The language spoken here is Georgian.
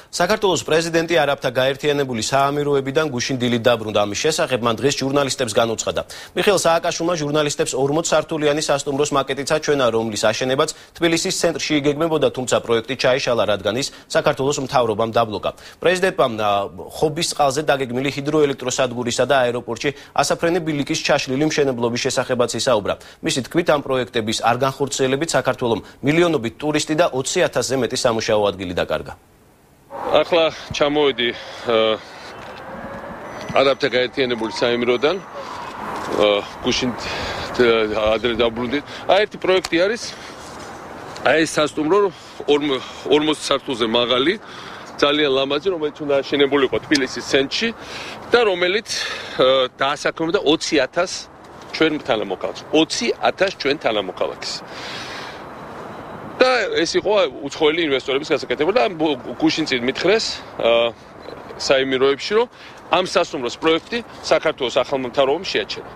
საქართველოს პრეზიდენტი არაბთა გაერთიანებული საამიროებიდან გუშინ დილით დაბრუნდა. ამის შესახებ მან დღეს ჟურნალისტებს განუცხადა. მიხეილ სააკაშვილმა ჟურნალისტებს 40 სართულიანი სასტუმროს მაკეტიც აჩვენა, რომლის აშენებაც თბილისის ცენტრში იგეგმებოდა, თუმცა პროექტი ჩაიშალა, რადგან ის საქართველოს მთავრობამ დაბლოკა. პრეზიდენტმა ხობის წყალზე დაგეგმილი ჰიდროელექტროსადგურისა და აეროპორტში ასაფრენი ბილიკის ჩაშლილი მშენებლობის შესახებაც ისაუბრა. მისი თქმით, ამ პროექტების არ განხორციელებით საქართველოს მილიონობით ტურისტი და 20,000-ზე მეტი სამუშაო ადგილი დაკარგა. ახლა ჩამოვედი არაბთა გაერთიანებული საამიროდან გუშინ ადრე დაბრუნდით. ერთი პროექტი არის ეს სასტუმრო 40 სართულზე მაღალი, ძალიან ლამაზი, რომელიც უნდა აშენებულიყო თბილისის ცენტრში და რომელიც დაასაქმებდა 20,000 ჩვენ თანამოქალაქეს. 20,000 ჩვენ თანამოქალაქეს. და ეს იყო უცხოელი ინვესტორების გასაკეთებელი და გუშინ წინ მითხრეს საამიროებში, რომ ამ სასტუმროს პროექტი საქართველოს ახალმა მთავრობამ შეაჩერა.